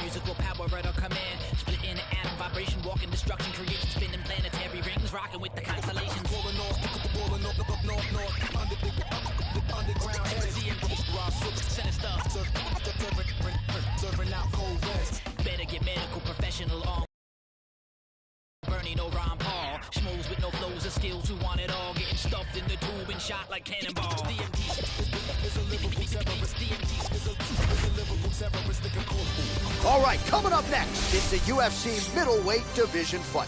musical power at our command. Split in an atom, vibration, walking destruction, creation, spinning planetary rings, rocking with the constellations. Rolling north, underground energy, sinister, serving out cold west. Better get medical professional on. Bernie, no Ron Paul. Schmoes with no flows or skills who want it all. Getting stuffed in the tube and shot like cannonballs. DMT is a lyrical terrorist. DMT is a lyrical terrorist. All right, coming up next, it's a UFC middleweight division fight.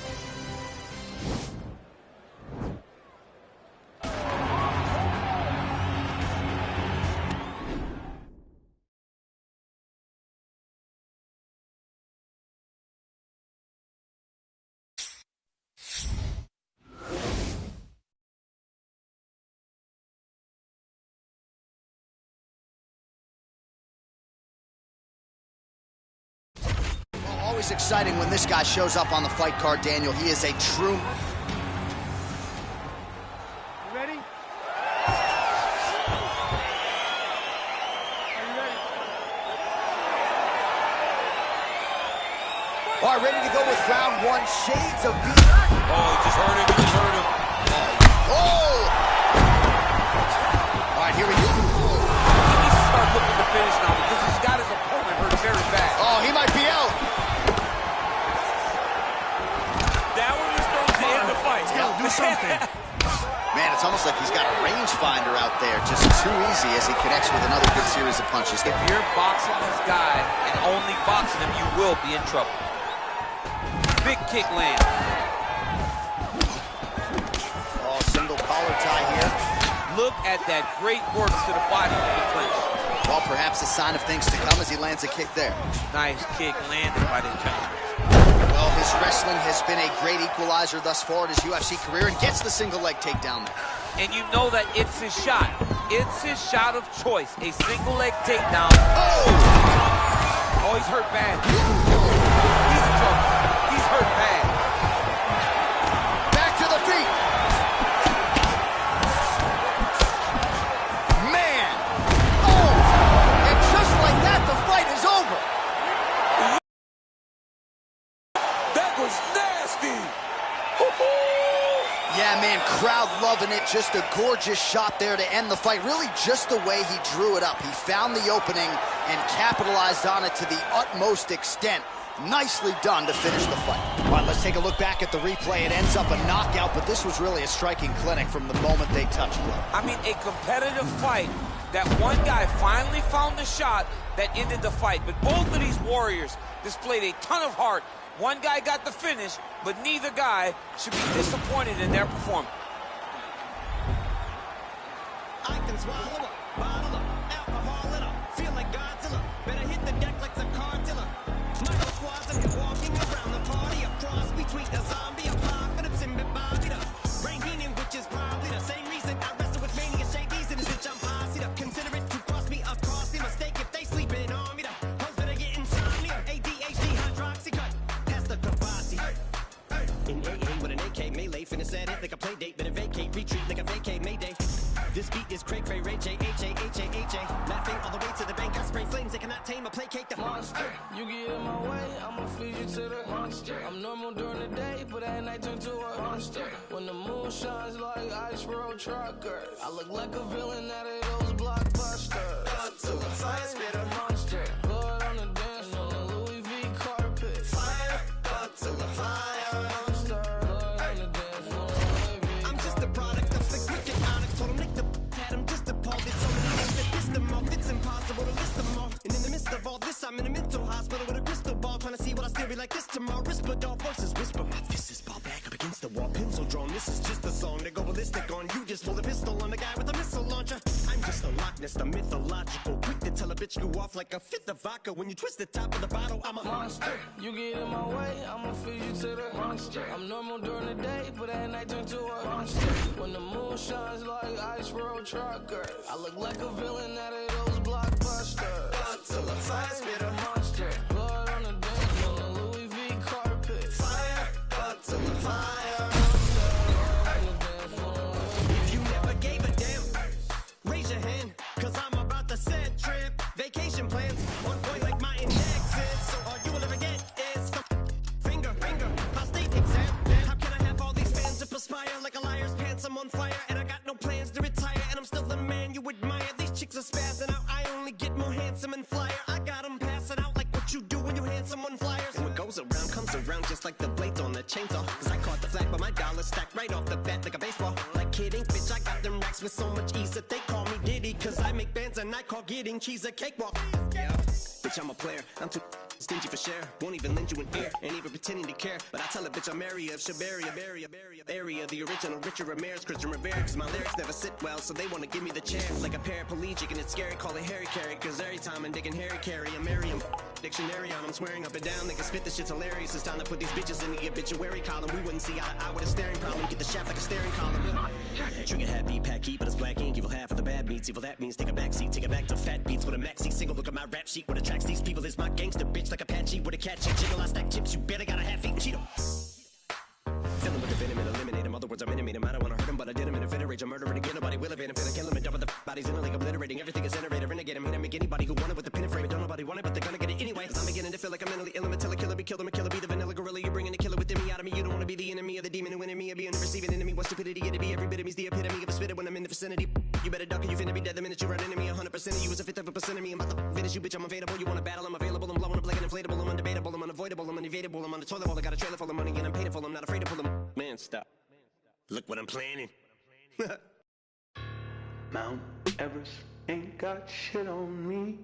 Always exciting when this guy shows up on the fight card, Daniel. He is a true... You ready? Are you ready? All right, ready to go with round one. Shades of beat. Oh, he just hurt him. He just hurt him. Oh! All right, here we go. He needs to start looking to finish now because he's got his opponent hurt very bad. Oh, he might be out. That one was going to end the fight. Do something. Man, it's almost like he's got a rangefinder out there. Just too easy as he connects with another good series of punches. If you're boxing this guy and only boxing him, you will be in trouble. Big kick land. Oh, single collar tie here. Look at that great work to the body of the clinch. Well, perhaps a sign of things to come as he lands a kick there. Nice kick landed by the gentleman. Well, his wrestling has been a great equalizer thus far in his UFC career and gets the single leg takedown there. And you know that it's his shot. It's his shot of choice. A single leg takedown. Oh, he's hurt bad. He's in trouble. He's hurt bad. Back to the feet. Man. Oh. And just like that, the fight is over. That was nasty. Yeah, man, crowd loving it. Just a gorgeous shot there to end the fight. Really just the way he drew it up. He found the opening and capitalized on it to the utmost extent. Nicely done to finish the fight. All right, let's take a look back at the replay. It ends up a knockout, but this was really a striking clinic from the moment they touched gloves. I mean, a competitive fight that one guy finally found the shot that ended the fight. But both of these warriors displayed a ton of heart. One guy got the finish, but neither guy should be disappointed in their performance. I can swallow up, bottle up, alcohol in 'em. Feel like Godzilla. Better hit the deck like some cartilla. My whole squad's in here walking around the party. A cross between a zombie, apocalypse, and Bobby. Rain Heenan, which is probably the same reason I wrestle with Mania Shades in this bitch. I'm posse up. Consider it to cost me a costly mistake if they sleeping on me. The hoes better get insomnia. ADHD, hydroxycut. Pass the Kavasi. In AA with an AK melee, finna set it like a play date. Better vacate, retreat like a vacate Mayday. This beat is cray cray, Ray J, H-A-H-A-H-A. Laughing all the way to the bank, I spray flames. They cannot tame or placate the monster. You get in my way, I'ma feed you to the monster. I'm normal during the day, but at night turn to a monster. When the moon shines like ice road truckers, I look like a villain out of those blockbusters. To the fire, spit a Monster, blood on the dance floor, Louis V carpet. fire, to the fire. Monster, blood on the dance floor, Louis V. I'm just a product of the cricket onyx. Told him lick the had him just appalled. It's so many names that piss them off. It's impossible to list them all. And in the midst of all this, I'm in a mental hospital with a crystal ball, trying to see what I still be like this tomorrow. Whisper, dog voices whisper. My fist is ball back up against the wall, pencil drawn. This is just a song to go ballistic on. You just pull a pistol on the guy with a missile launcher. I'm just a Loch Ness, the mythological. Quick to tell a bitch go off like a fifth of vodka. When you twist the top of the bottle, I'm a Monster, you get in my way, I'ma feed you to the monster. I'm normal during the day, but at night turn to a monster. When the moon shines like ice road truckers, I look like a villain out of those blockbusters. to the fire, spit a Monster, blood on the dance floor, Louis V carpet. fire, to the fire. On the dance floor. If you never gave a damn, raise your hand, cause I'm about to set trip. Vacation plans, on point like my index is. So are you someone flyers. And what goes around comes around just like the blades on the chainsaw. Cause I caught the flag, but my dollar stacked right off the bat like a baseball. Like kidding, bitch, I got them racks with so much ease that they call me Diddy. Cause I make bands and I call getting cheese a cakewalk. Yeah, bitch, I'm a player. I'm too stingy for share. Won't even lend you an ear, ain't even pretending to care. But I tell a bitch I'm area of Shabaria, area, the original Richard Ramirez, Christian Rivera. Cause my lyrics never sit well, so they wanna give me the chair. Like a paraplegic and it's scary, call it Harry Carry. Cause every time I'm digging Harry Carry, I'm Merriam dictionary on, I'm swearing up and down. Niggas spit this shit's hilarious. It's time to put these bitches in the obituary column. We wouldn't see eye to eye with a staring problem. Get the shaft like a staring column. Trigger happy, pack heat, but it's black ink. Evil half of the bad meats. Evil that means take a backseat, take it back to fat beats with a maxi single. Look at my rap sheet. What attracts these people is my gangster bitch like Apache with a catchy jiggle. I stack chips, you better got a half-eaten Cheeto. Fill him with the venom and eliminate him. Other words, I'm intimate him. I don't wanna hurt him, but I did him in a fit of rage. I'm murdering again. Nobody will evade him. Finna kill him and double the bodies in a league obliterating. Everything is generator. Renegade him. Hit him. Make anybody who want it with the pin and frame it. Don't nobody want it, but they're gonna get it anyway. Cause I'm beginning to feel like I'm mentally ill. I'm until a killer be killed. I'm a killer. Be the vanilla gorilla. You're bringing the killer within me out of me. You don't wanna be the enemy of the demon who in me. Or being the receiving enemy. What stupidity it'd be. Every bit of me's the epitome of a spitter when I'm in the vicinity. You better duck or you finna be dead the minute you run into me. 100% of you is a fifth of a percent of me. I'm about to finish you, bitch. I'm available. You wanna battle? I'm available. I'm blowing up like an inflatable. I'm undebatable. I'm unavoidable. I'm unevadable. I'm on the toilet bowl. I got a trailer full of money and I'm paid for. I'm not afraid to pull them. Man, stop. Look what I'm planning. Mount Everest ain't got shit on me.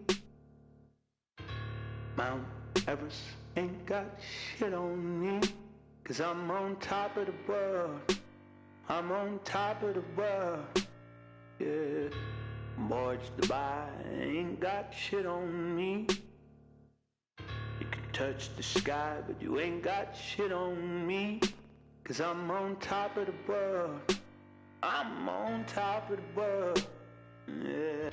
Mount Everest ain't got shit on me. Cause I'm on top of the world. I'm on top of the world. Yeah. Borge Dubai ain't got shit on me. You can touch the sky, but you ain't got shit on me. Cause I'm on top of the world. I'm on top of the world. Yeah.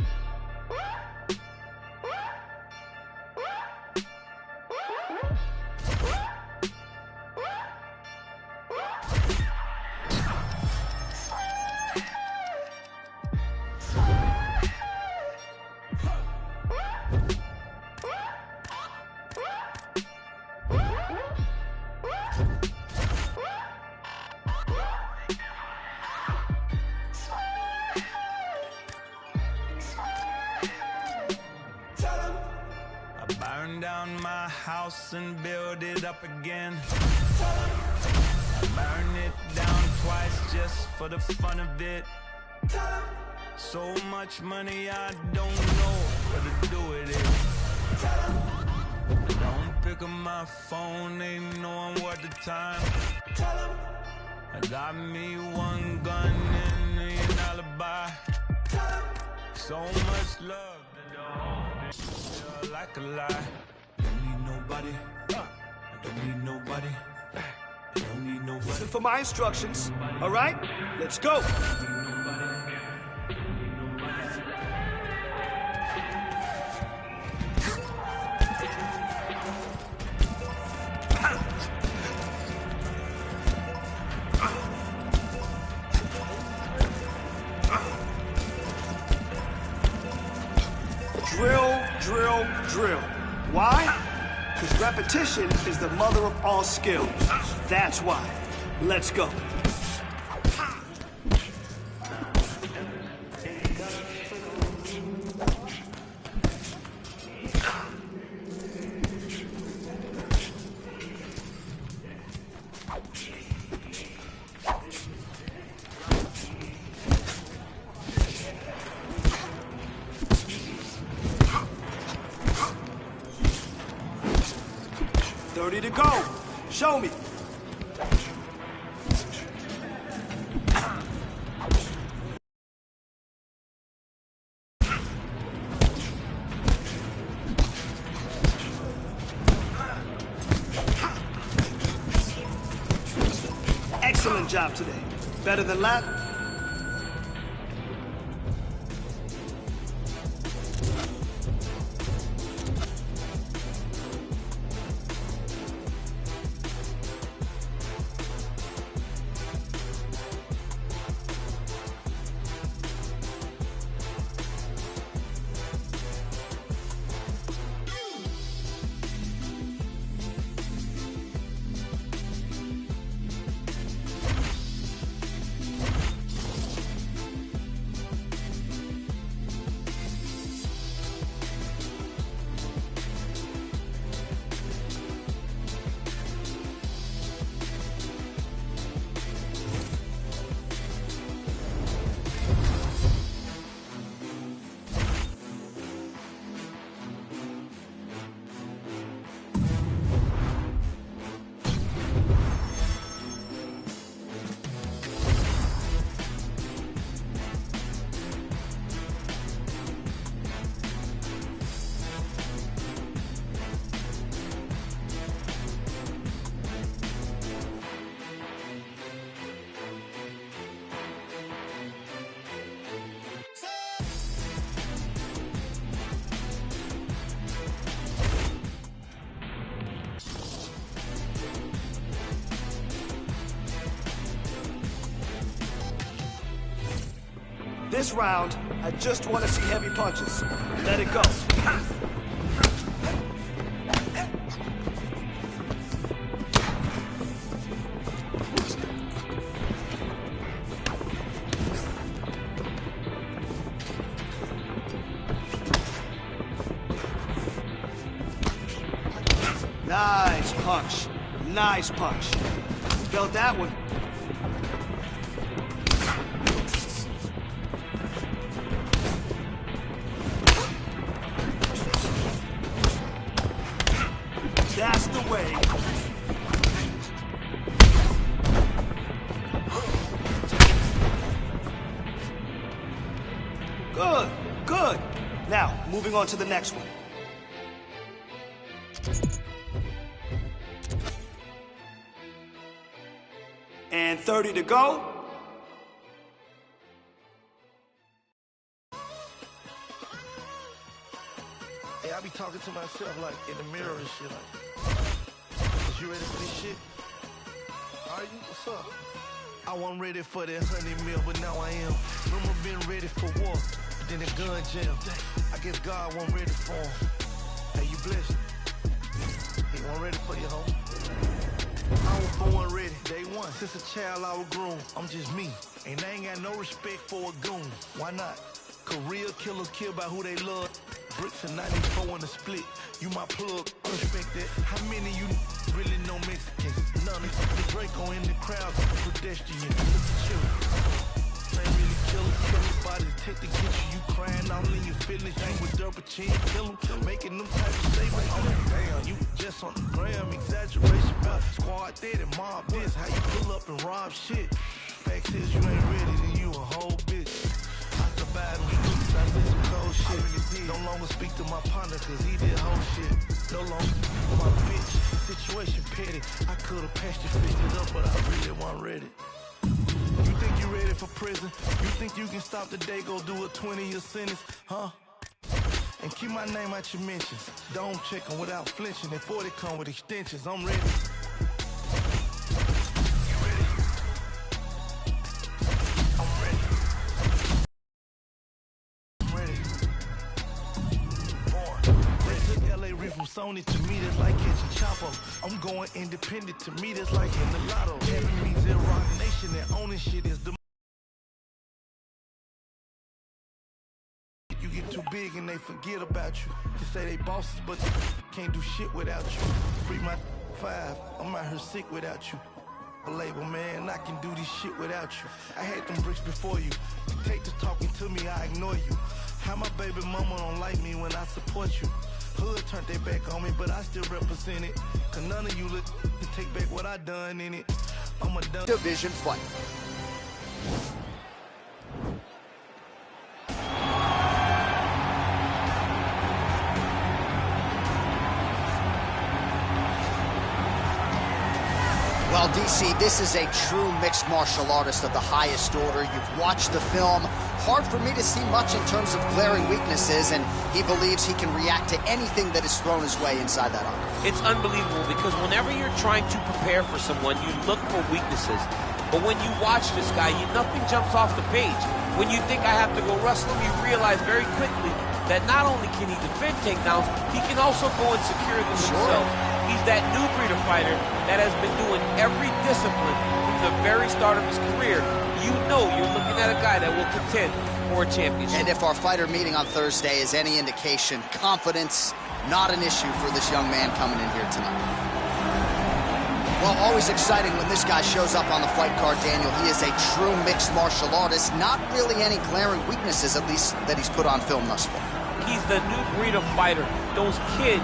Down my house and build it up again. I burn it down twice just for the fun of it. So much money I don't know what to do with it. Don't pick up my phone, ain't knowing what the time. I got me one gun and an alibi. So much love that feel like a lie. Don't need nobody. I don't need nobody. I don't need nobody. Listen for my instructions. All right? Let's go. Drill, drill, drill. Why? Because repetition is the mother of all skills. That's why. Let's go. Ready to go. Show me. Excellent job today. Better than that? this round, I just want to see heavy punches. Let it go. Nice punch. Nice punch. Felt that one. That's the way. Good, good. Now, moving on to the next one. And 30 to go. Hey, I be talking to myself like in the mirror and shit like, is you ready for this shit? Are you? What's up? I wasn't ready for that 100 mil, but now I am. Remember being ready for war, but then the gun jam. I guess God wasn't ready for him. Hey, you blessed. He wasn't ready for you, homie. I was born ready, day one. Since a child I was grown. I'm just me, and I ain't got no respect for a goon. Why not? Cause real killers kill by who they love. Bricks and 94 in the split. You my plug, respect that. How many you really know Mexicans? None. The Draco in the crowd, pedestrian. Look at you. Ain't really killers, killing bodies, take to get you. You crying all in your feelings. You with double chin, kill them. Making them type of statements. Oh, damn, you just on the gram. Exaggeration about squad dead and mob this. How you pull up and rob shit. Fact is, you ain't ready, then you a whole bitch. I survived them streets, I did some cold shit. No longer speak to my partner, cause he did whole shit. No longer my bitch, situation petty. I could've patched it, fixed it up, but I really wasn't ready. You think you ready for prison? You think you can stop the day, go do a 20-year sentence, huh? And keep my name out your mentions. Don't check them without flinching. And 40 come with extensions, I'm ready. From Sony to me, that's like catching Chapo. I'm going independent, to me, that's like in the lotto. Heaven means they're Rock Nation, and owning shit is the. You get too big and they forget about you. They say they bosses, but they can't do shit without you. Free my 5, I'm out here sick without you. A label, man, I can do this shit without you. I had them bricks before you. You take this talking to me, I ignore you. How my baby mama don't like me when I support you. Hood turned their back on me, but I still represent it. Cause none of you look to take back what I done in it. I'm a done division fight. Well, DC, this is a true mixed martial artist of the highest order. You've watched the film. Hard for me to see much in terms of glaring weaknesses, and he believes he can react to anything that is thrown his way inside that arm. It's unbelievable because whenever you're trying to prepare for someone, you look for weaknesses. But when you watch this guy, nothing jumps off the page. When you think I have to go wrestle him, you realize very quickly that not only can he defend takedowns, he can also go and secure them himself. He's that new breed of fighter that has been doing every discipline from the very start of his career. You know you're looking at a guy that will contend for a championship. And if our fighter meeting on Thursday is any indication, confidence, not an issue for this young man coming in here tonight. Well, always exciting when this guy shows up on the fight card, Daniel. He is a true mixed martial artist. Not really any glaring weaknesses, at least, that he's put on film thus far. He's the new breed of fighter. Those kids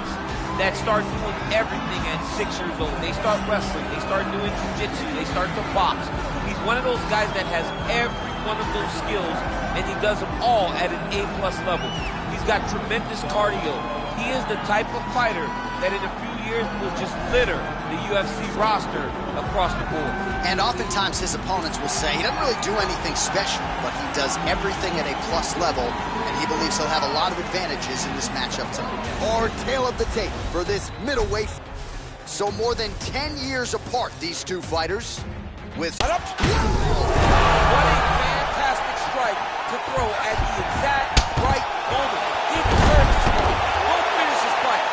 that start doing everything at 6 years old. They start wrestling, they start doing jiu-jitsu, they start to box. He's one of those guys that has every one of those skills, and he does them all at an A+ level. He's got tremendous cardio. He is the type of fighter that in a few years will just litter the UFC roster across the board. And oftentimes his opponents will say he doesn't really do anything special, but he does everything at A+ level, and he believes he'll have a lot of advantages in this matchup tonight. Our tail of the tape for this middleweight. So more than 10 years apart, these two fighters with... What a fantastic strike to throw at the exact right moment. He deserves this moment. Don't finish this fight.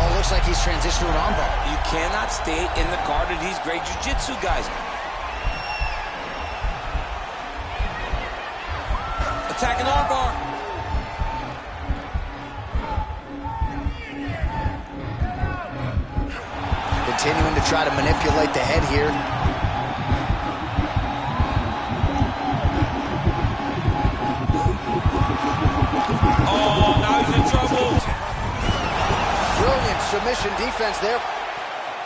Oh, looks like he's transitioned to an armbar. You cannot stay in the guard of these great jiu-jitsu guys. Attacking armbar. Continuing to try to manipulate the head here. Oh, now he's in trouble. Brilliant submission defense there.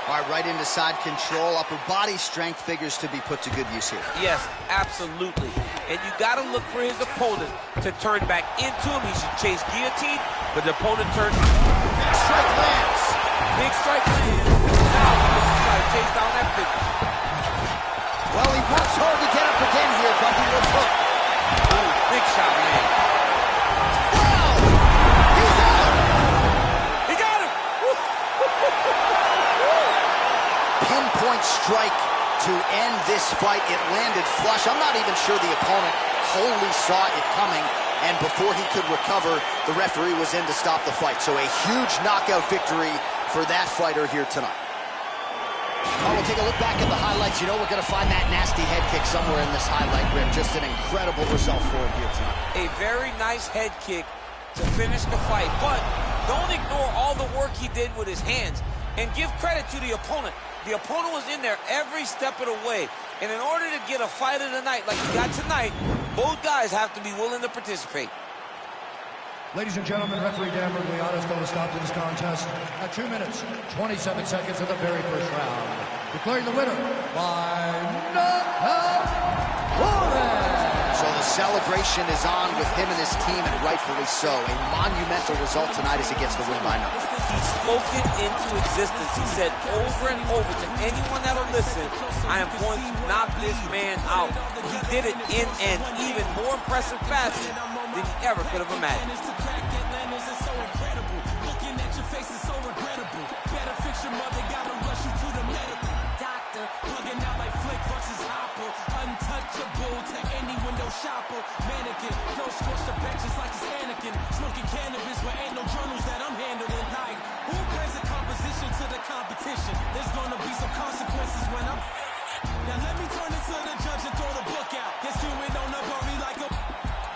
All right, right into side control. Upper body strength figures to be put to good use here. Yes, absolutely. And you got to look for his opponent to turn back into him. He should chase guillotine, but the opponent turns. Big strike lands. Big strike lands. Now he's trying to chase down that finish. Well, he works hard to get up again here, but he looks hooked. Ooh, big shot, man. Wow! He's out! He got him! Pinpoint strike to end this fight. It landed flush. I'm not even sure the opponent wholly saw it coming, and before he could recover, the referee was in to stop the fight. So a huge knockout victory for that fighter here tonight. Oh, we'll take a look back at the highlights. You know we're going to find that nasty head kick somewhere in this highlight rip. Just an incredible result for him here tonight. A very nice head kick to finish the fight, but don't ignore all the work he did with his hands, and give credit to the opponent. The opponent was in there every step of the way, and in order to get a fight of the night like you got tonight, both guys have to be willing to participate. Ladies and gentlemen, referee Dan Miragliotta has called a stop to this contest at 2 minutes, 27 seconds of the very first round. Declaring the winner by knockout, Warren! So the celebration is on with him and his team, and rightfully so. A monumental result tonight as he gets the win by knockout. He spoke it into existence. He said over and over to anyone that'll listen, I am going to knock this man out. He did it in an even more impressive fashion than he ever could have imagined. Shopper, mannequin, no scorch the benches like it's Anakin. Smoking cannabis where ain't no journals that I'm handling. Like, who brings a composition to the competition? There's gonna be some consequences when I'm. Now let me turn it to the judge and throw the book out. Guess you ain't on the barbie like a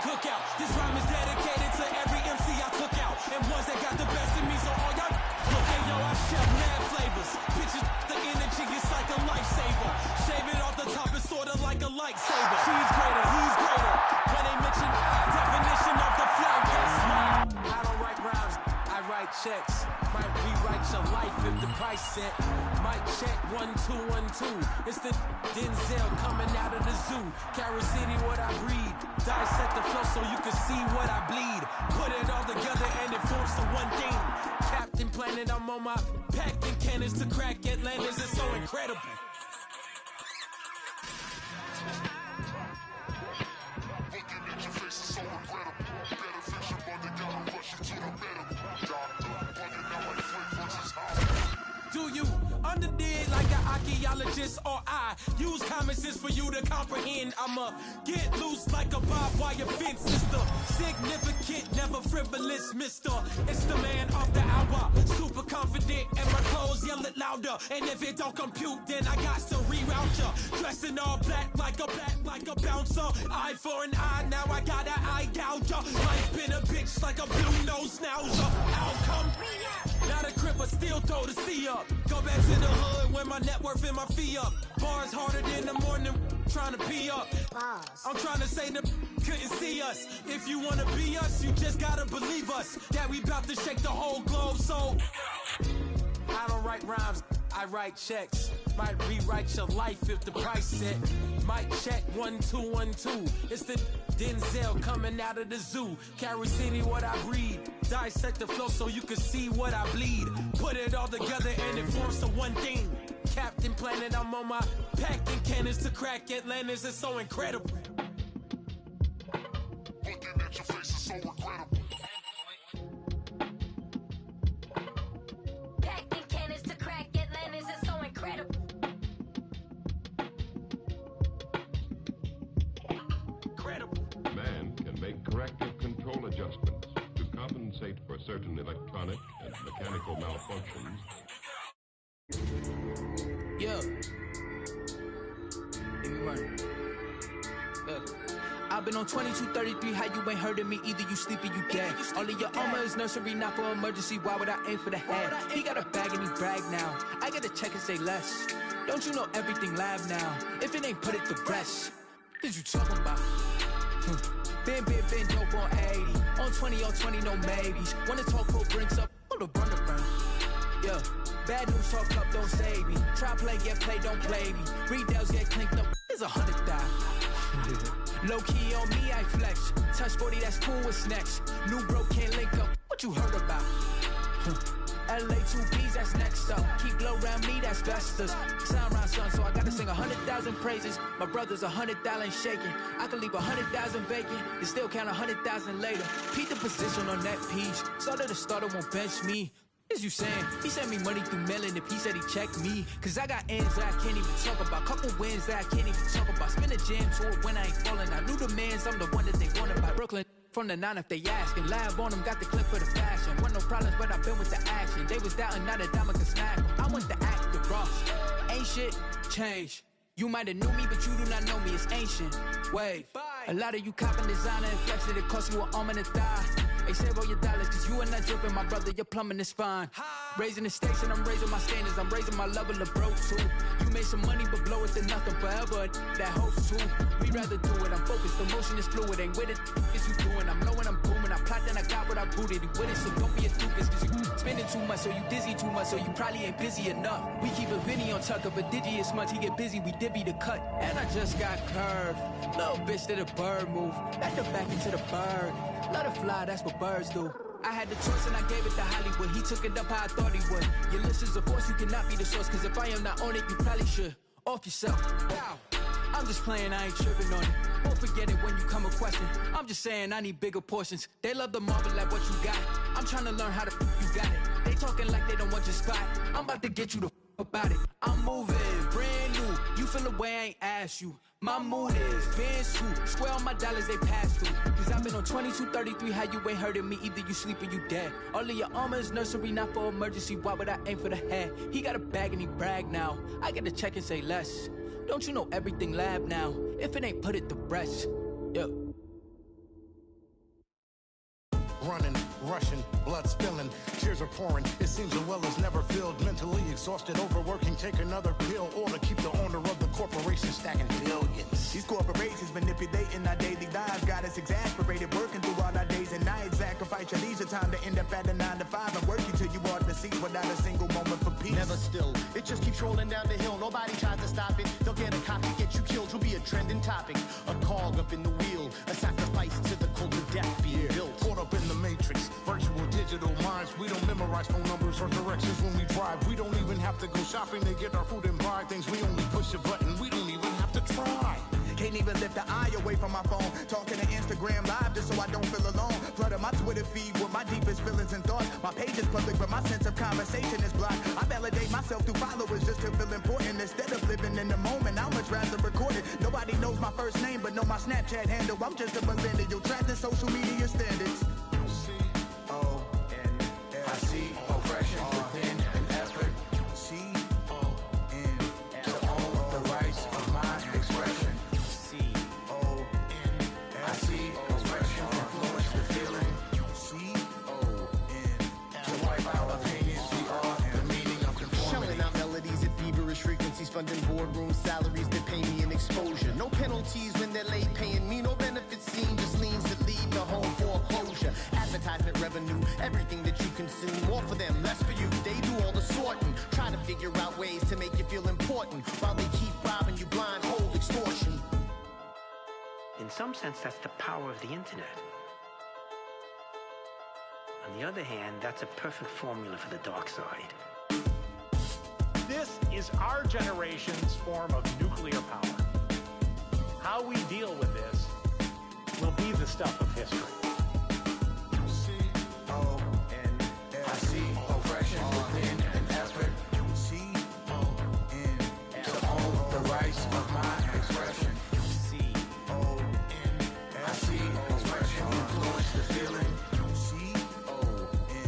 cookout. This rhyme is dedicated to every MC I took out, and ones that got the best in me. So all y'all, look, hey yo, I chef mad flavors. Bitches, the energy is like a lifesaver. Shave it off the top, it's sorta like a lightsaber. She's greater, he's greater. When they mention definition of the flag, yes. I don't write rhymes, I write checks. Might rewrite your life if the price set. Might check 1, 2, 1, 2. It's the Denzel coming out of the zoo. Carry City, what I breed. Dissect the flow so you can see what I bleed. Put it all together and it forms the one thing. Captain Planet, I'm on my packing cannons to crack Atlantis. It's so incredible. Do you understand like an archaeologist, or I use common sense for you to comprehend? I'ma get loose like a barbed wire fence. It's the significant, never frivolous mister. It's the man of the hour, super confident, and my clothes yell it louder. And if it don't compute, then I got to reroute ya. Dressed in all black like a bouncer. Eye for an eye, now I got an eye gouger. Life been a bitch like a blue nose schnauzer. Outcome, not a cripper, still throw the C up. Go back to the hood when my net worth and my fee up. Bars harder than the morning, trying to pee up. I'm trying to say the couldn't see us. If you wanna be us, you just gotta believe us. That we bout to shake the whole globe, so I don't write rhymes, I write checks. Might rewrite your life if the price set. Might check 1, 2, 1, 2. It's the Denzel coming out of the zoo. Carry City, what I breed. Dissect the flow so you can see what I bleed. Put it all together and it forms the one thing. Captain Planet, I'm on my packing cannons to crack Atlantis. It's so incredible. Looking at your face is so incredible. certain electronic and mechanical malfunctions. Yeah. Give me one. Look. I've been on 2233, how you ain't heard of me? Either you sleep or you dead. All of your armor is nursery, not for emergency. Why would I aim for the head? He got a bag and he brag now. I gotta check and say less. Don't you know everything lab now? If it ain't put it to rest, what you talking about? Been dope on 80. On 20, on 20, no maybes. Wanna talk pro brings up, hold the run around. Yeah, bad news talk up, don't save me. Try play, get play, don't play me. Redells get clinked up, it's 100,000. Low key on me, I flex. Touch 40, that's cool, what's next? New bro can't link up, what you heard about? LA 2Bs, that's next up. Keep low around me, that's Vestas. Sound round son, so I gotta sing 100,000 praises. My brother's 100,000 shaking. I can leave 100,000 vacant, and still count 100,000 later. Peep the position on that piece. So that the starter won't bench me. Is you saying? He sent me money through mailing if he said he checked me. Cause I got ends that I can't even talk about. Couple wins that I can't even talk about. Spin a jam tour when I ain't falling. I knew the mans, I'm the one that they wanted by Brooklyn. From the 9 if they asking. Lab on them, got the clip for the fashion. Want no problems, but I've been with the action. They was doubting, now that diamond can smack 'em. I want the active Ross. Ain't shit change. You might have knew me, but you do not know me. It's ancient. Wave. A lot of you copping designer and flexing. It cost you an arm and a thigh. They save all your dollars, cause you are not dripping, my brother, you're plumbing the spine. Raising the stakes and I'm raising my standards, I'm raising my level of bro too. You made some money, but blow it to nothing forever, that hopes too. We rather do it, I'm focused, the motion is fluid, ain't with it, is you doing? I'm low and I'm booming, I plot then I got what I booted, you with it, so don't be a doofus, cause you spending too much, so you dizzy too much, so you probably ain't busy enough. We keep a Vinny on tuck, but Digi is much, he get busy, we divvy the cut. And I just got curved, little bitch did a bird move, back to back into the bird. Let it fly, that's what birds do. I had the choice and I gave it to Hollywood. He took it up how I thought he would. Your list is a force, you cannot be the source. Cause if I am not on it, you probably should. Off yourself. Wow. I'm just playing, I ain't tripping on it. Won't forget it when you come a question. I'm just saying I need bigger portions. They love the marvel at what you got. I'm trying to learn how to you got it. They talking like they don't want your spot. I'm about to get you the about it. I'm moving, brand new. You feel the way I ain't asked you. My mood is been suit. Square on my dollars, they pass through. Cause I've been on 2233, how you ain't heard of me? Either you sleep or you dead. All of your armor is nursery, not for emergency. Why would I aim for the head? He got a bag and he brag now. I get to check and say less. Don't you know everything lab now? If it ain't put it to rest. Yo. Running, rushing, blood spilling, tears are pouring. It seems the well is never filled. Mentally exhausted, overworking, take another pill, or to keep the owner of the corporation stacking billions. These corporations manipulating our daily lives, got us exasperated, working through all our days and nights. Sacrifice your leisure time to end up at a 9 to 5 and working till you are deceased without a single moment for peace. Never still, it just keeps rolling down the hill. Nobody tries to stop it. They'll get a copy, get you killed. You'll be a trending topic, a cog up in the wheel, a sacrifice to the cult of death being built. Caught up in the matrix, virtual digital minds. We don't memorize phone numbers or directions when we drive. We don't even have to go shopping to get our food and buy things. We only push a button, we don't even have to try. Can't even lift the eye away from my phone. Talking to Instagram live just so I don't feel alone. Flooding my Twitter feed with my deepest feelings and thoughts. My page is public, but my sense of conversation is blocked. I validate myself through followers just to feel important. Instead of living in the moment, I much rather record it. Nobody knows my first name, but know my Snapchat handle. I'm just a millennial, trapped in social media standards. I see oppression within an effort. C-O-N to own the rights of my expression. I see oppression influence the feeling. C-O-N To wipe out opinions, we are the meaning of conformity. Shelling out melodies at feverish frequencies, funding boardroom salaries that pay me an exposure. No penalties when they're late paying me, no benefits seen, just liens that lead to home foreclosure. Advertisement revenue, everything that you consume, more for them, less for you. They do all the sorting, try to figure out ways to make you feel important, while they keep robbing you blind, hold extortion. In some sense, that's the power of the internet. On the other hand, that's a perfect formula for the dark side. This is our generation's form of nuclear power. How we deal with this will be the stuff of history. I see oppression within an effort. C-O-N to own the rights of my expression. C-O-N I see oppression influence the feeling. C-O-N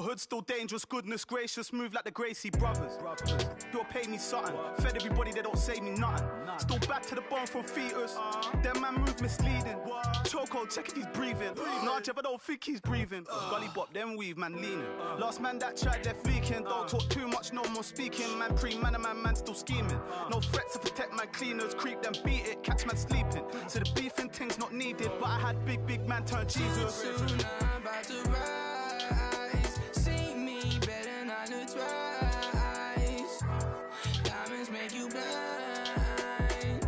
hood still dangerous, goodness gracious, move like the Gracie brothers. Still pay me something, fed everybody, they don't say me nothing. Still back to the bone from fetus, them man move misleading. Choco, check if he's breathing. Nah, Jeff, I don't think he's breathing. Gully bop, them weave, man leaning. Last man that tried left leaking. Don't talk too much, no more speaking. Man pre-man, man still scheming. No threats to protect man cleaners, creep them beat it, catch man sleeping. So the beefing thing's not needed, but I had big man turn Jesus. Soon I'm about to rise. See me better not to twice. Diamonds make you blind.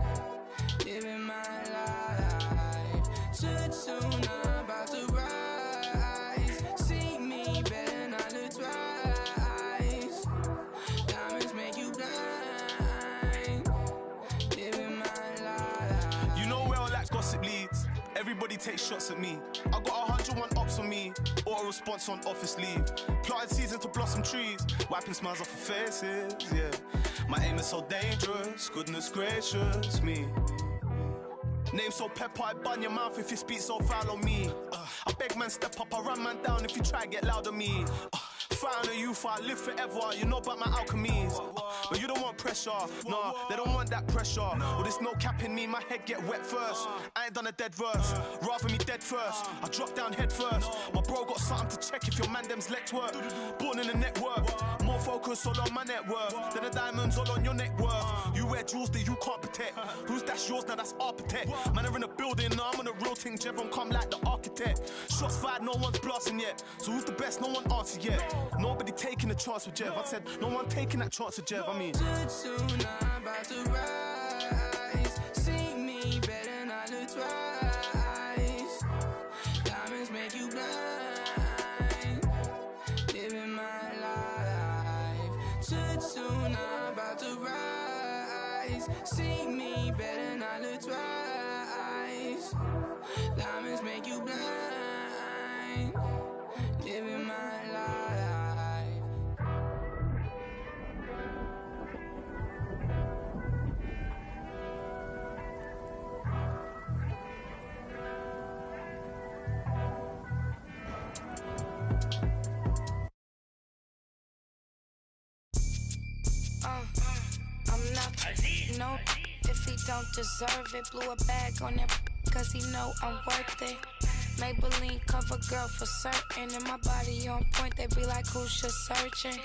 Living my life. Too soon I'm about to rise. See me better not to twice. Diamonds make you blind. Living my life. You know where all that gossip leads. Everybody takes shots at me. I got 101 ops on me, or a response on office leave. Planted season to blossom trees, wiping smiles off of faces, yeah. My aim is so dangerous, goodness gracious me. Name so pepper, I bun your mouth if you speak so foul on me. I beg man step up, I run man down if you try get loud on me. Found a youth, I live forever, you know about my alchemies. But you don't want pressure, no, they don't want that pressure. Well, there's no cap in me, my head get wet first. I ain't done a dead verse, rather me dead first. I drop down head first. My bro got something to check if your man them's let work. Born in the network, more focus all on my net worth than the diamonds all on your neck worth. You wear jewels that you can't protect. Who's that's yours, now that's architect. Man are in a building, now I'm on a real thing, Jevon come like the architect. Shots fired, no one's blasting yet. So who's the best, no one answered yet. Nobody taking a chance with Jev. I said, no one taking that chance with Jev, I mean. Too soon, I'm about to rise. See me better not to twice. Diamonds make you blind. Living my life. Too soon, I'm about to rise. See me better not to twice. Diamonds make you blind. Living my life. I'm not no if he don't deserve it. Blew a bag on that cause he know I'm worth it. Maybelline cover girl for certain. And my body on point, they be like, who's just searching?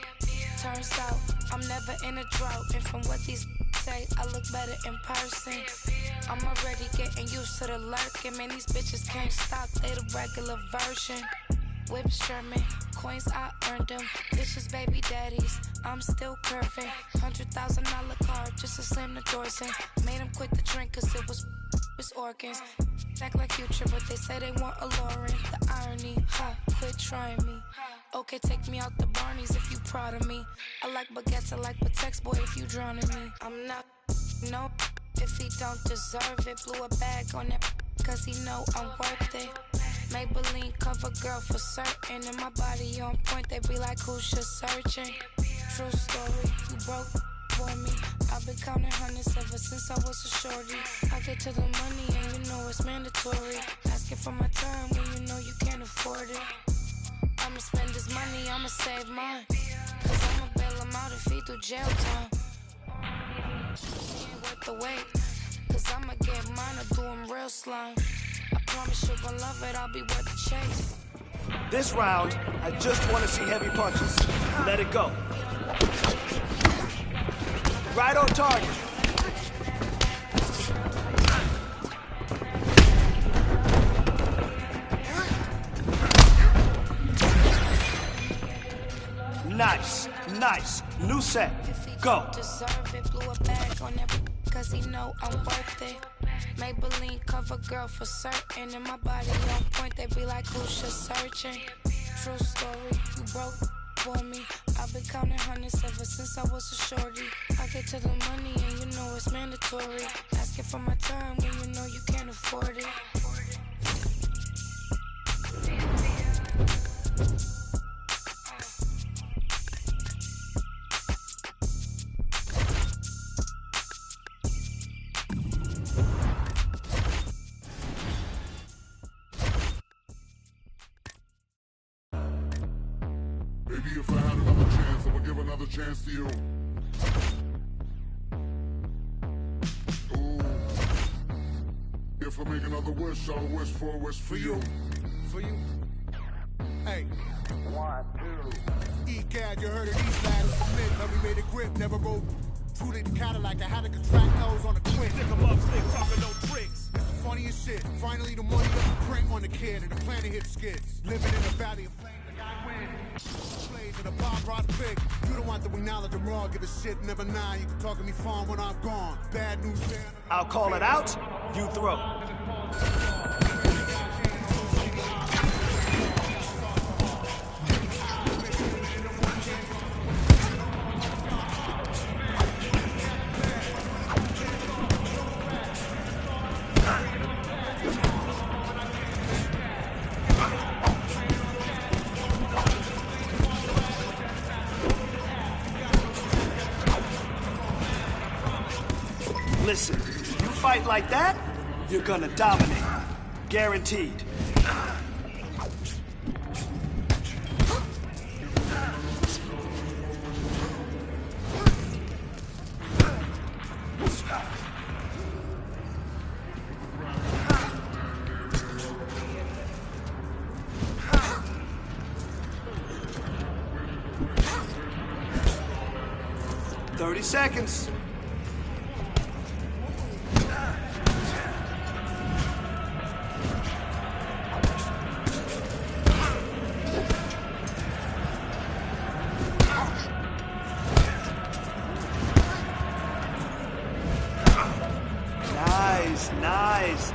Turns out, I'm never in a drought. And from what these say, I look better in person. I'm already getting used to the lurking. Man, these bitches can't stop, they the regular version. Whips German, coins I earned them. Bitches baby daddies, I'm still curving. $100,000 car just to slam the doors in. Made him quit the drink cause it was his organs. Act like Future but they say they want a Lauren. The irony, quit trying me. Okay, take me out the Barneys if you proud of me. I like baguettes, I like Patex, boy if you drowning me. I'm not, no, if he don't deserve it. Blew a bag on that cause he know I'm worth it. Maybelline cover girl for certain. And my body on point, they be like, who's just searching? True story, you broke for me. I've been counting hundreds ever since I was a shorty. I get to the money and you know it's mandatory. Asking for my time when you know you can't afford it. I'ma spend this money, I'ma save mine. Cause I'ma bail him out if he do jail time. He ain't worth the wait. Cause I'ma get mine or do him real slime. I promise you gon' love it, I'll be worth the chase. This round, I just want to see heavy punches. Let it go. Right on target. Nice, nice. New set. Go. Deserve it, blew a bag on that cause he know I'm worth it. Maybelline cover girl for certain. And my body on point, they be like, who's just searching? True story, you broke for me. I've been counting hundreds ever since I was a shorty. I get to the money and you know it's mandatory. Asking for my time when you know you can't afford it. chance to you. Ooh. If I make another wish, I'll wish for a wish for you. For you? Hey. 1, 2. E-Cad, you heard of these lads. Commit, but we made a grip, never rode. Tooted the Cadillac, I had to contract L's on a twin. Stick 'em up, slick, talking no tricks. It's the funniest shit. Finally, the money up the crank on the kid, and the planet hit skids. Living in the valley of flame, the guy wins. Plays in a Bob Ross pick. You don't want to acknowledge I'm raw, give a shit, never nine. You can talk to me fine when I'm gone. Bad news, fan. I'll call it out, you throw. Listen, you fight like that, you're gonna dominate. Guaranteed. "30 seconds. Nice.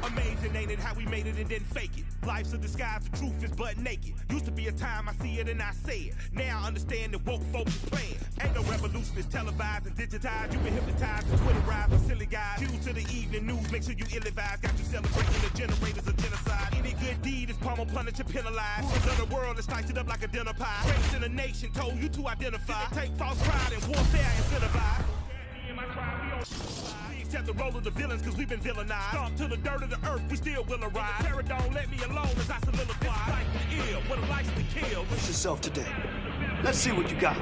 Amazing, ain't it, how we made it and didn't fake it. Life's a disguise, the truth is butt naked. Used to be a time I see it and I say it. Now I understand that woke folks is playing. Ain't no revolution, it's televised and digitized. You been hypnotized and Twitterized by silly guys. Cues to the evening news, make sure you ill-advised. Got you celebrating the generators of genocide. Any good deed is pummel, punished, and penalized. Rulers of the world is sliced it up like a dinner pie. Race in a nation told you to identify. Take false pride and warfare incentivized. Except the role of the villains, cause we've been villainized. Stomp to the dirt of the earth, we still will arise. Terror don't let me alone as I solidify. Like the ill, with a license to kill. Push yourself today. Let's see what you got.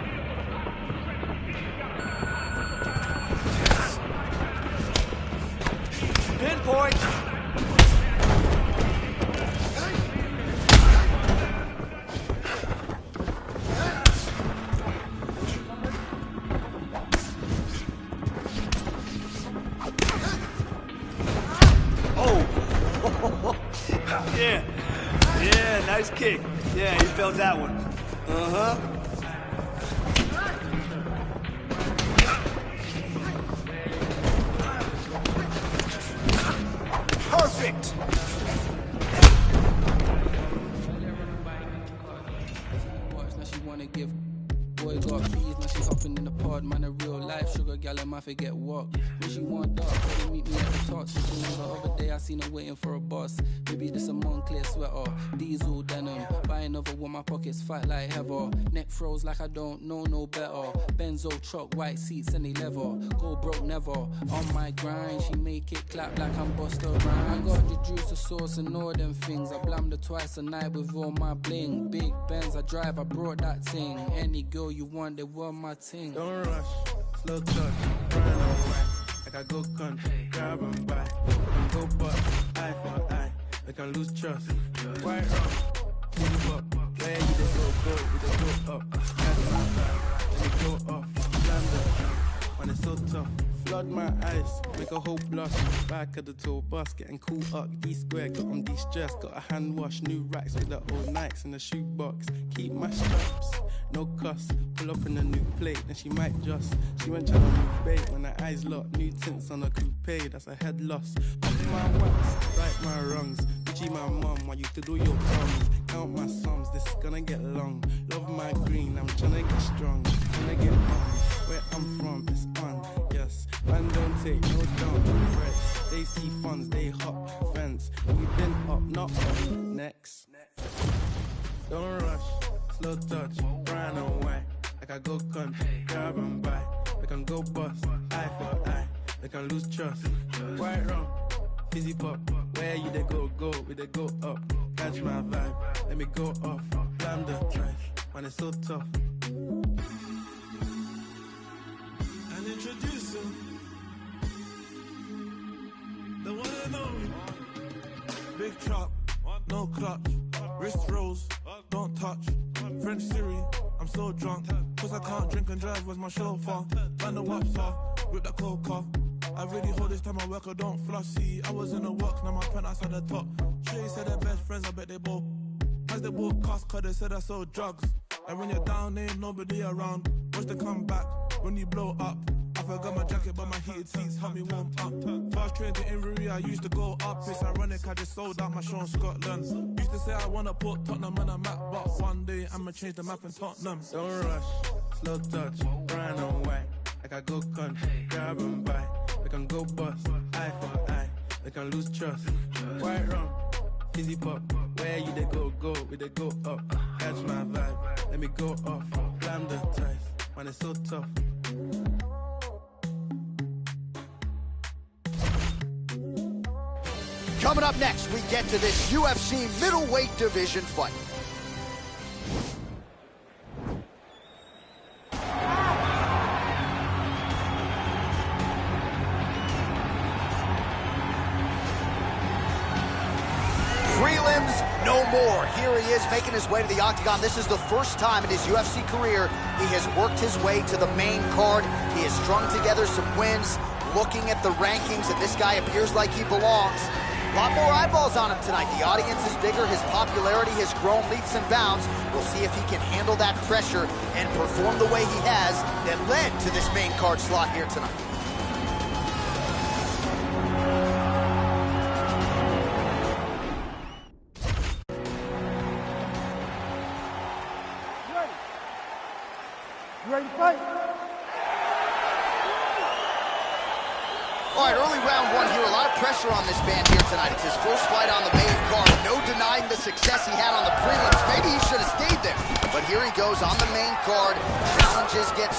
Pinpoint. Yeah, nice kick. Yeah, he felt that one. Uh-huh. Perfect. Now she wanna give boy got fees, now she hopping in the pod. Man, a real life sugar gal, I might forget what. When she want dark, so they meet me at the top. So the other day I seen her waiting for a bus. Maybe this a Moncler sweater, diesel denim. Buy another one, my pockets fight like heather. Neck froze like I don't know no better. Benzo truck, white seats and they leather. Go broke never, on my grind. She make it clap like I'm Busta Rhymes. I got the juice, the sauce and all them things. I blammed her twice a night with all my bling. Big Benz I drive, I brought that thing. Any girl you want, they want my ting. Don't rush, slow touch, run away. Like I go country, grab and buy. We can go bust, eye for eye. We can lose trust. White rock, move up. Where you dey go, we dey go up. That's my vibe, we go off. Land the when it's so tough. Flood my eyes, make a whole blush. Back of the tour bus, getting cool up. D-square, got on de-stress. Got a hand wash, new racks with the old Nikes in the shoebox. Keep my straps, no cuss. Pull up in a new plate, then she might just. She went trying to move bait when her eyes locked. New tints on a coupe, that's a head loss. Pop my wax, right my wrongs. G my mum, I used to do your crumbs. Count my sums, this is gonna get long. Love my green, I'm tryna get strong. Tryna get on, where I'm from, it's on, yes. Man don't take no down, threats. They see funds, they hop fence. We been up, not up, next. Don't rush, slow touch, brown and white. Like I go gun, grab and buy. We can go bust, eye for eye. We can lose trust. White rum, fizzy pop. Where you they go, we they go up. Catch my vibe, let me go off. Blam the trash, man it's so tough. And introduce him, the one and only. Big chop, no clutch. Wrist rolls, don't touch. French Siri, I'm so drunk. Cause I can't drink and drive, where's my chauffeur? Band the waps off, with the coca. I really hold this time I work, I don't flossy. I was in the work, now my penthouse at the top. Shay said they're best friends, I bet they both. As they both cost, cause they said I sold drugs. And when you're down, ain't nobody around. Watch the comeback when you blow up. I forgot my jacket, but my heated seats help me warm up. Fast train to Inverie, I used to go up. It's ironic, I just sold out my show in Scotland. Used to say I wanna put Tottenham on a map, but one day I'ma change the map in Tottenham. Don't rush, slow touch, brown and white. Like I go gun, grab and buy. We can go bust, eye for eye. We can lose trust. White rum, fizzy pop. Where you they go, we they go up. Catch my vibe, let me go off. Blam the ties, man it's so tough. Coming up next, we get to this UFC middleweight division fight. Prelims, no more. Here he is making his way to the octagon. This is the first time in his UFC career he has worked his way to the main card. He has strung together some wins, looking at the rankings, and this guy appears like he belongs. A lot more eyeballs on him tonight. The audience is bigger. His popularity has grown leaps and bounds. We'll see if he can handle that pressure and perform the way he has that led to this main card slot here tonight. You ready to fight? All right, early round one here. A lot of pressure on this man here tonight. It's his first fight on the main card. No denying the success he had on the prelims. Maybe he should have stayed there. But here he goes on the main card. Challenges get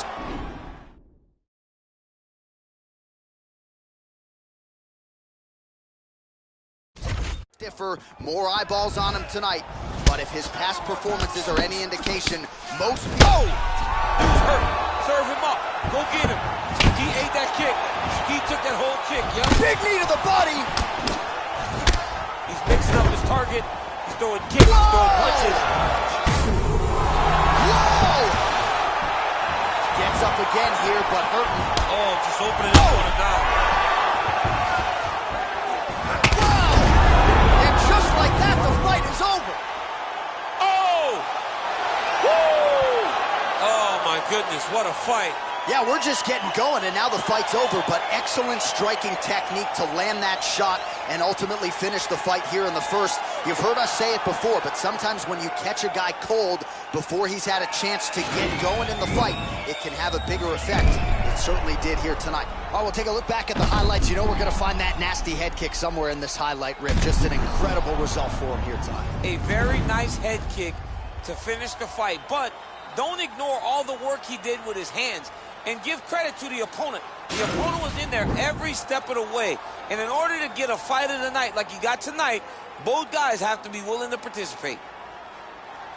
stiffer. More eyeballs on him tonight. But if his past performances are any indication, most people... Oh! He's hurt. Serve him up. Go get him. He ate that kick. He took that whole kick, yo. Big knee to the body. He's mixing up his target. He's throwing kicks. He's throwing punches. Whoa! Gets up again here, but hurting. Oh, just opening his corner down. Wow! And just like that, the fight is over. Oh! Woo! Oh, my goodness, what a fight. Yeah, we're just getting going, and now the fight's over, but excellent striking technique to land that shot and ultimately finish the fight here in the first. You've heard us say it before, but sometimes when you catch a guy cold before he's had a chance to get going in the fight, it can have a bigger effect. It certainly did here tonight. All right, we'll take a look back at the highlights. You know we're going to find that nasty head kick somewhere in this highlight rip. Just an incredible result for him here tonight. A very nice head kick to finish the fight, but don't ignore all the work he did with his hands. And give credit to the opponent. The opponent was in there every step of the way. And in order to get a fight of the night like you got tonight, both guys have to be willing to participate.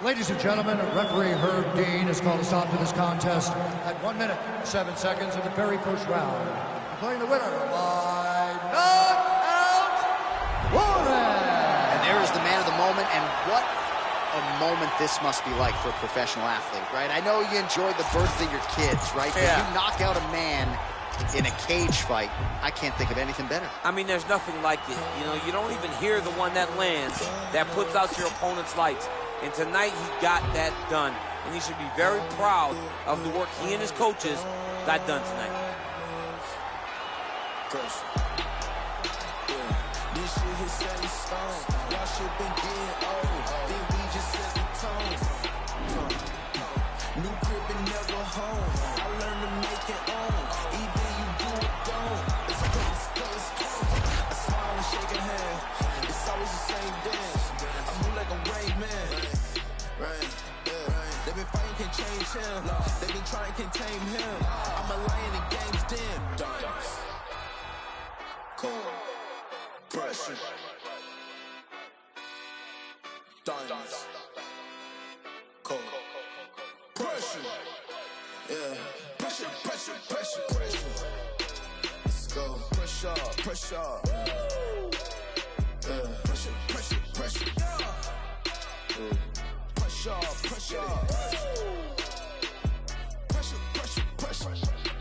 Ladies and gentlemen, referee Herb Dean has called a stop to this contest at 1 minute, 7 seconds of the very first round. Declaring the winner by knockout, Warren! And there is the man of the moment, and what a moment this must be like for a professional athlete, right? I know you enjoyed the birth of your kids, right? But yeah. you knock out a man in a cage fight, I can't think of anything better. I mean, there's nothing like it. You know, you don't even hear the one that lands, that puts out your opponent's lights. And tonight, he got that done. And he should be very proud of the work he and his coaches got done tonight. This shit hit set in stone. Y'all shit been getting old. Then we just set the tone. New crib and never home. I learned to make it on. Either you do or don't. Let's go, let's go, let's go. I smile and shake a hand. It's always the same dance. I move like a Rain Man. Right, yeah. change him. They been trying to contain him. I'm a lion in game's den. Diamonds. Cool. Pressure. Diamonds. Cool. Pressure. Yeah. Pressure, pressure, pressure, pressure. Let's go. Pressure, pressure. Yeah. Pressure, pressure, pressure. Pressure, pressure. Pressure, pressure, pressure.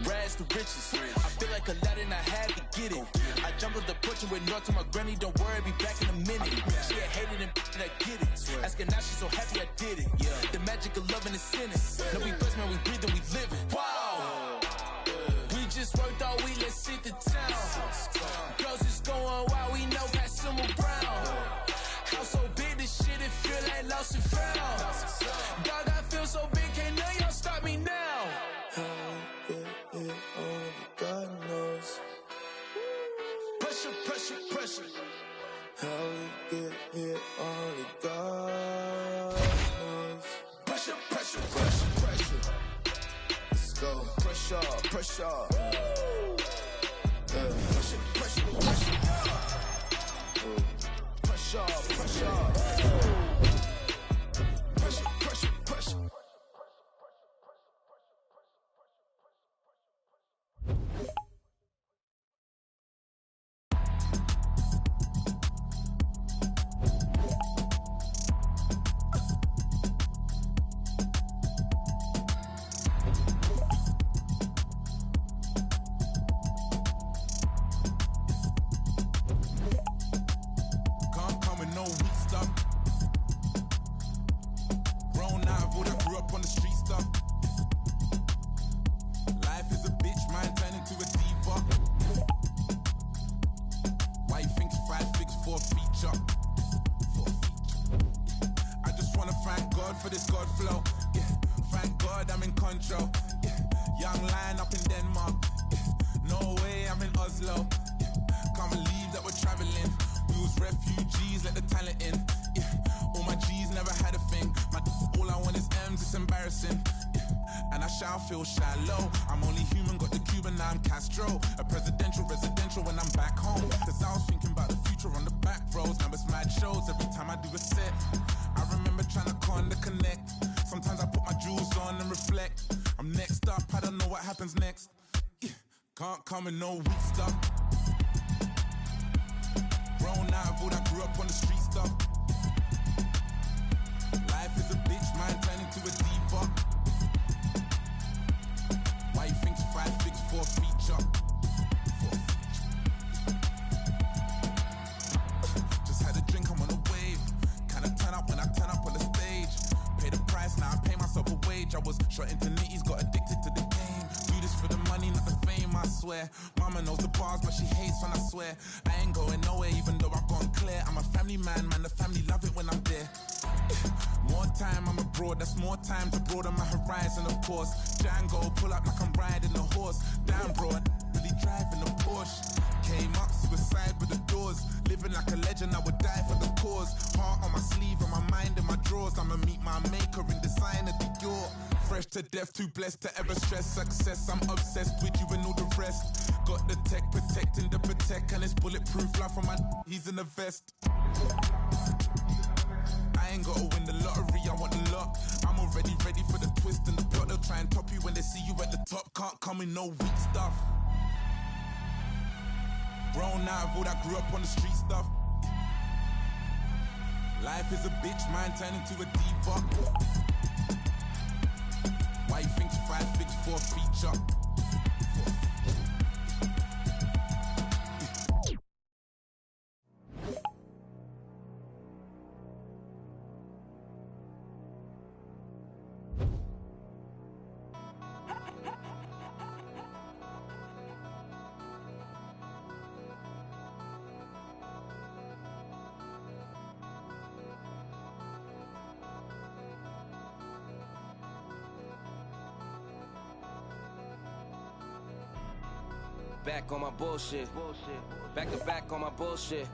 Rags to riches. I feel like Aladdin, I had to get it. I jumped off the porch and went north to my granny. Don't worry, be back in a minute. She had hated and I get it. Asking now, she's so happy I did it. The magic of loving is sinning. No, we blessed, man, we breathe and we live it. Wow. We just worked all week, let's sit the town. Girls is going wild, we know pass them around. House so big, this shit, it feel like lost and found. Dog, I feel so big, can't none of y'all stop me now. How we get here, only God knows. Pressure, pressure, pressure. How we get here, only God knows. Pressure, pressure, pressure, pressure. Let's go. Pressure, pressure. Yeah. Pressure, pressure, pressure. Pressure, pressure. Pressure, pressure, pressure. For this God flow, yeah. Thank God I'm in control, yeah. Young lion up in Denmark, yeah. No way I'm in Oslo, yeah. Can't believe that we're traveling. We was refugees, let the talent in, yeah. All my G's never had a thing. All I want is M's, it's embarrassing, yeah. And I shall feel shallow. I'm only human, got the Cuban, now I'm Castro. A presidential, residential when I'm back home. Cause I was thinking about the future on the back roads. Now it's mad shows every time I do a set. I remember trying to connect. Sometimes I put my jewels on and reflect. I'm next up, I don't know what happens next. Yeah. Can't come in no weak stuff. Grown out of all that grew up on the street stuff. Life is a bitch, man, turning to a diva. Why you think 5 figs for a feature? Just had a drink, I'm on a wave. Kinda turn up when I turn up on the stage. Pay the price, now I pay myself a wage. I was shot into nitties, got addicted to the game. Do this for the money, not the fame, I swear. Mama knows the bars, but she hates when I swear. I ain't going nowhere, even though I've gone clear. I'm a family man, the family love it when I'm there. More time I'm abroad, that's more time to broaden my horizon, of course. Django, pull up like I'm riding a horse. Damn bro, I really driving a Porsche. Came up, suicide with the doors. Living like a legend, I would die for the cause. Heart on my sleeve and my mind in my drawers. I'ma meet my maker in design of Dior. Fresh to death, too blessed to ever stress success. I'm obsessed with you and all the rest. Got the tech protecting the protect, and it's bulletproof. Life on my he's in a vest. I ain't gotta win the lottery, I want the lot. I'm already ready for the twist and the plot. They'll try and top you when they see you at the top. Can't come in no weak stuff. Grown out of all that grew up on the street stuff. Life is a bitch, man, turning to a diva. Why you think 5 figs for a feature? Back on my bullshit. Back to back on my bullshit.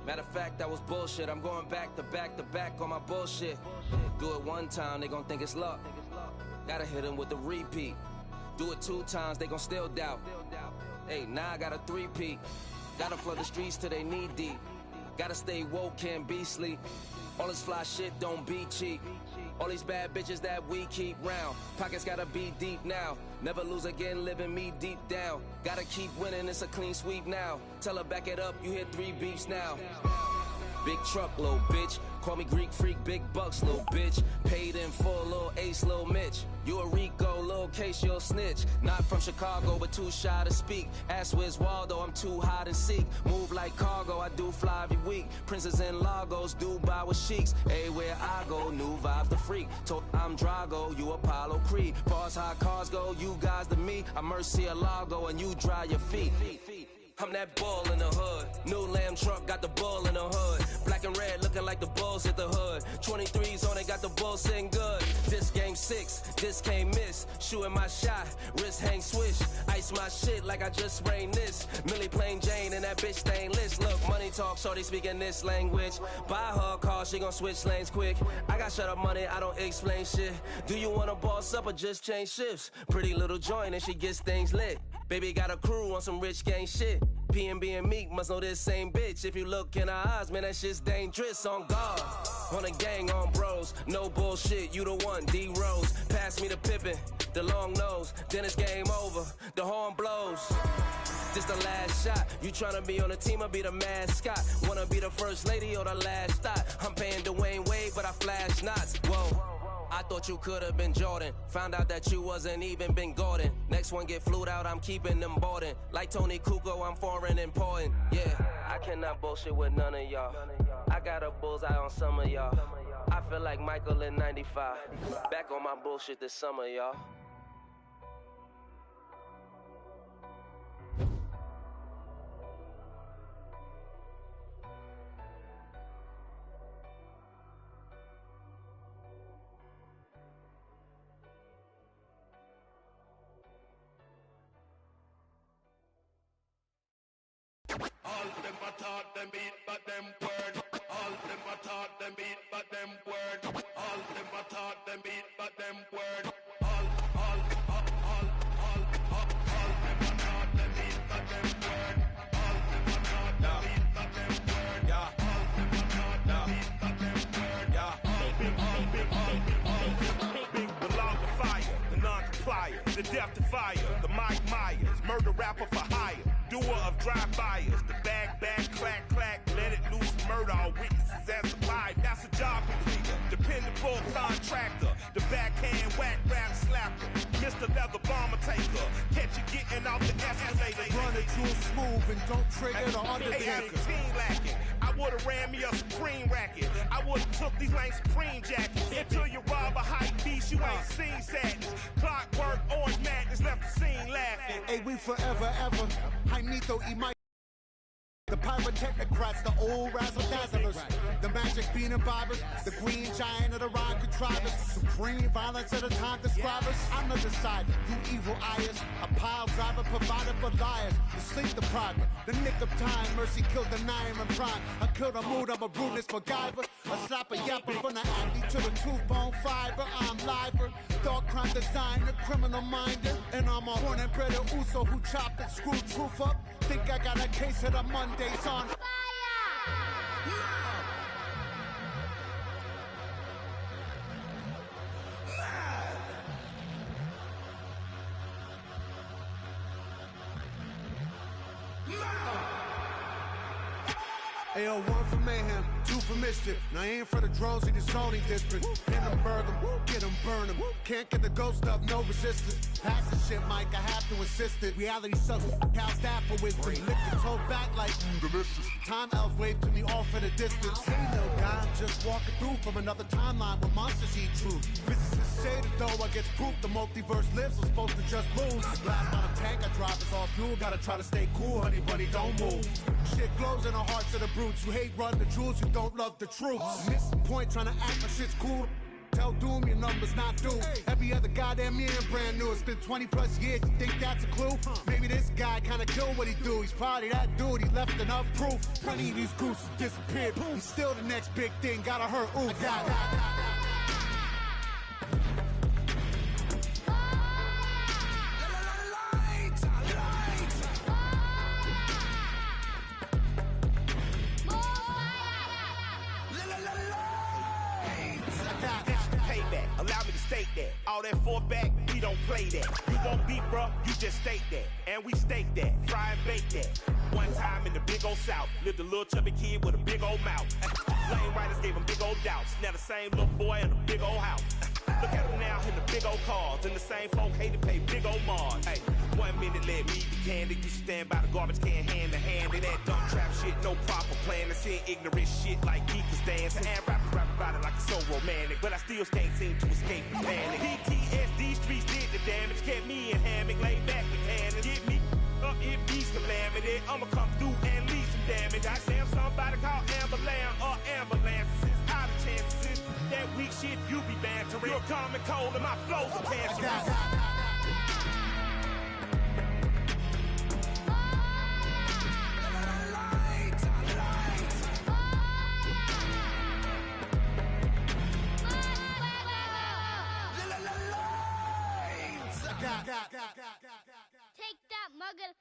Matter of fact, that was bullshit. I'm going back to back to back on my bullshit. Do it one time, they gon' think it's luck. Gotta hit him with the repeat. Do it 2 times, they gon' still doubt. Hey, now I got a 3-peat. Gotta flood the streets till they knee deep. Gotta stay woke, can't be sleep. All this fly shit don't be cheap. All these bad bitches that we keep round. Pockets gotta be deep now. Never lose again, living me deep down. Gotta keep winning, it's a clean sweep now. Tell her back it up, you hit 3 beeps now. Big truck, little bitch. Call me Greek freak, big bucks, little bitch. Paid in full, little ace, little Mitch. You a Rico, little case, you'll snitch. Not from Chicago, but too shy to speak. Ask where's Waldo, I'm too high to seek. Move like cargo, I do fly every week. Princes in Lagos, Dubai with sheiks. Everywhere I go, new vibes the freak. Told I'm Drago, you Apollo Creed. Far as high cars go, you guys to me. I'm Murcielago and you dry your feet. I'm that bull in the hood. New lamb truck got the bull in the hood. Black and red looking like the bulls hit the hood. 23s on it, got the bull sitting good. This game 6, this can't miss. Shooting my shot, wrist hang swish. Ice my shit like I just sprained this. Millie plain Jane and that bitch stainless. Look, money talk, shorty speaking this language. Buy her a car, she gon' switch lanes quick. I got shut up money, I don't explain shit. Do you wanna boss up or just change shifts? Pretty little joint and she gets things lit. Baby got a crew on some rich gang shit. PNB and Meek must know this same bitch. If you look in her eyes, man, that shit's dangerous. On guard, on a gang, on bros. No bullshit, you the one, D-Rose. Pass me the Pippin, the long nose. Then it's game over, the horn blows. This the last shot. You tryna be on the team or be the mascot? Wanna be the first lady or the last thought? I'm paying Dwayne Wade, but I flash knots. Whoa. I thought you could've been Jordan. Found out that you wasn't even been Gordon. Next one get flued out, I'm keeping them boarding. Like Tony Kukoc, I'm foreign important. Yeah, I cannot bullshit with none of y'all. I got a bullseye on some of y'all. I feel like Michael in 95. Back on my bullshit this summer, y'all. All them a talk, them beat, but them word. All them a talk, them beat, but them word. All them a talk, them beat, but them word. All them a talk, them beat, but them word. All them a talk, them beat, but them word. Yeah. All them a talk, them beat, but them word. Yeah. Big belong to fire, the non-complier, the death defier, the Mike Myers, murder rapper for hire. Doer of drive-bys, the bag, clack, let it loose, murder all witnesses as survive. That's a job completer, dependable contractor, the backhand whack rap slapper, Mr. Leather Bomber taker, catch you getting off the escalator. Run it real smooth and don't trigger the undertaker. 18 lacking, I would've ran me a Supreme racket. I would've took these lame Supreme jackets. Until you rob a hype beast, you ain't seen sadness. Clockwork, orange madness, left the scene laughing. Hey, we forever, ever. Jaimito y Mike. The pyrotechnocrats, the old razzle-dazzlers, the magic bean and bobbers, the green giant of the rhyme contrivers, supreme violence of the time describers. I'm the decider, you evil eyes, a pile driver provided for liars, the sleep depriver, the nick of time, mercy killed the Naim and prime. I killed a mood, I'm a rudeness MacGyver, a slapper yapper from the athlete to the tooth bone fiber. I'm liver, dark crime designer, criminal minder, and I'm a born and bred Uso who chopped and screwed truth up. Think I got a case of the Mondays on fire. Ayo, 1 for mayhem, 2 for mischief. Now aim for the drones in the zoning district. Pin them, burn them, get them, burn them. Can't get the ghost up, no resistance. Pass the shit, Mike, I have to insist it. Reality sucks, how's that for wisdom? Lick the toe back like delicious. Time elves wave to me off in the distance. Hey, little guy, I'm just walking through from another timeline where monsters eat truth. Physicists say that though I get proof the multiverse lives, I'm supposed to just lose. Blast on a tank, I drive is all fuel. Gotta try to stay cool, honey bunny, don't move. Shit glows in the hearts of the brutes. You hate run the jewels, you don't love the truth. Miss the point trying to act like shit's cool. Tell Doom your number's not due. Every other goddamn year brand new. It's been 20 plus years, you think that's a clue? Maybe this guy kinda killed what he do. He's probably that dude, he left enough proof. Plenty of these gooses disappeared. He's still the next big thing, gotta hurt, ooh. that four back, we don't play that. You won't beat, bro, you just state that. And we steak that, fry and bake that. One time in the big old South, lived a little chubby kid with a big old mouth. Lane riders gave him big old doubts. Now the same little boy in a big old house. Look at him now in the big old cars. And the same folk hate to pay big old Mars. Hey, 1 minute let me be candid. You stand by the garbage can hand to hand. And that dumb trap shit, no proper plan. And seeing ignorant shit like geekers dance. And rap about it like it's so romantic. But I still can't seem to escape the panic. PTSD streets did the damage. Kept me in hammock, laid back with cannons. Get me up, it be calamity. I'ma come through and leave some damage. I say I'm somebody called Amber Lamb or ambulances. Out of chances. That weak shit you be bantering. You're common cold and my flows are cancerous. Take that, mother.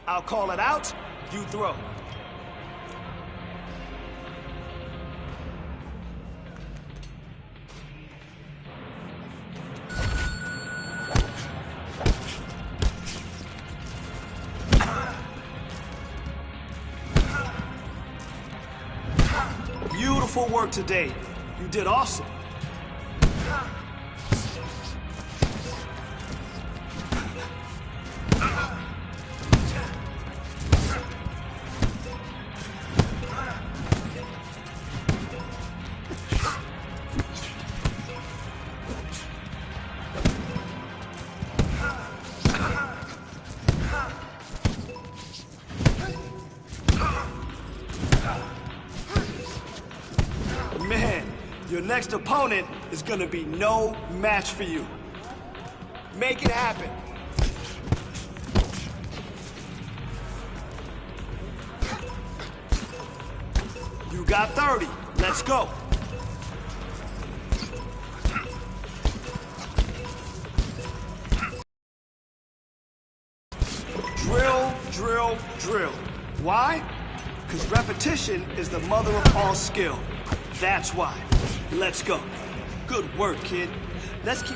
I'll call it out, you throw. Beautiful work today. You did awesome. Your next opponent is gonna be no match for you. Make it happen. You got 30. Let's go. Drill, drill, drill. Why? Because repetition is the mother of all skill. That's why. Let's go. Good work, kid. Let's keep...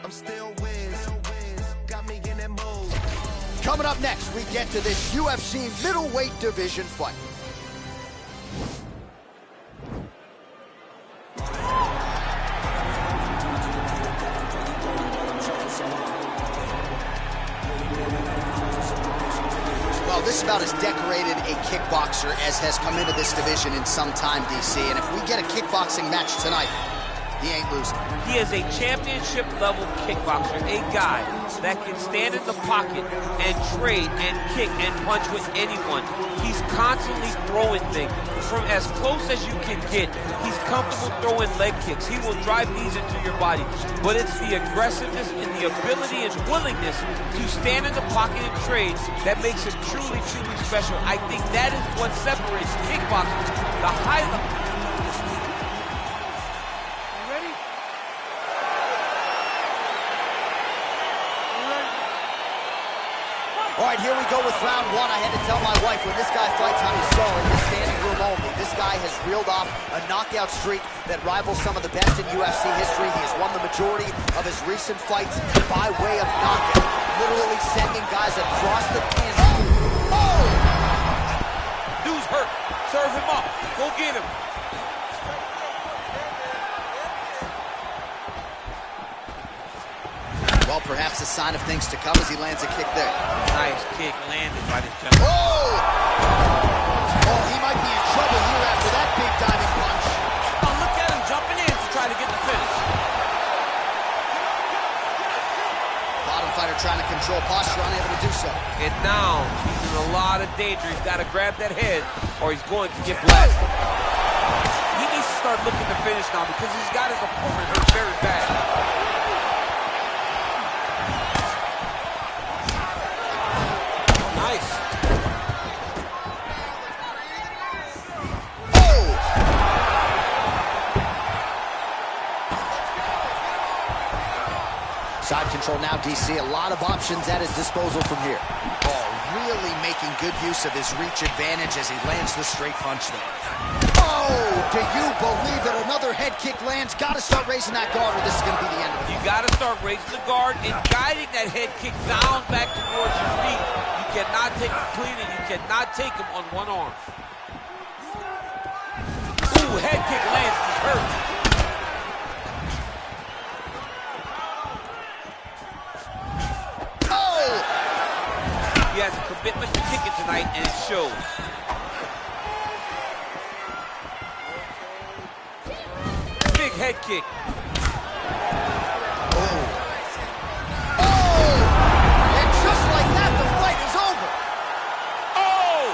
I'm still Wiz, got me in that mode. Coming up next, we get to this UFC middleweight division fight. Well, this is about as decorated a kickboxer as has come into this division in some time, DC. And if we get a kickboxing match tonight, he ain't losing. He is a championship-level kickboxer, a guy that can stand in the pocket and trade and kick and punch with anyone. He's constantly throwing things from as close as you can get. He's comfortable throwing leg kicks. He will drive these into your body. But it's the aggressiveness and the ability and willingness to stand in the pocket and trade that makes him truly, truly special. I think that is what separates kickboxers, the high level. All right, here we go with round one. I had to tell my wife when this guy fights how he's so in the standing room only. This guy has reeled off a knockout streak that rivals some of the best in UFC history. He has won the majority of his recent fights by way of knockout, literally sending guys across the pin. Oh! Dude's hurt. Serve him up. Go get him. Well, perhaps a sign of things to come as he lands a kick there. Nice kick landed by this gentleman. Oh! Oh, he might be in trouble here after that big diving punch. Oh, look at him jumping in to try to get the finish. Bottom fighter trying to control posture, unable to do so. And now, he's in a lot of danger. He's got to grab that head or he's going to get blasted. He needs to start looking to finish now because he's got his opponent hurt very bad. Side control now, DC. A lot of options at his disposal from here. Oh, really making good use of his reach advantage as he lands the straight punch there. Oh, do you believe it? Another head kick lands. Got to start raising that guard or this is going to be the end of it. You got to start raising the guard and guiding that head kick down back towards your feet. You cannot take him clean and you cannot take him on one arm. Ooh, head kick lands. He's hurt. He has a commitment to kicking tonight, and it shows. Big head kick. Oh! And just like that, the fight is over. Oh!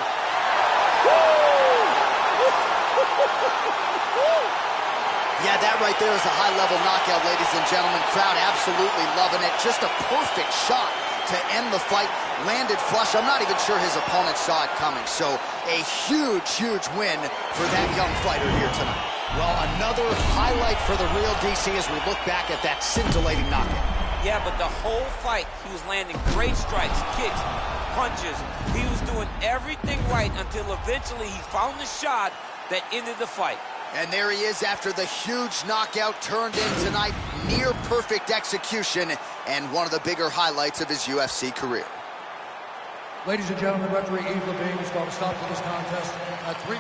Yeah, that right there is a high-level knockout, ladies and gentlemen. Crowd absolutely loving it. Just a perfect shot to end the fight. Landed flush. I'm not even sure his opponent saw it coming. So a huge, huge win for that young fighter here tonight. Well, another highlight for the real DC as we look back at that scintillating knockout. Yeah, but the whole fight, he was landing great strikes, kicks, punches. He was doing everything right until eventually he found the shot that ended the fight. And there he is after the huge knockout turned in tonight. Near perfect execution and one of the bigger highlights of his UFC career. Ladies and gentlemen, referee Yves Lavigne has called a stop to this contest at 3.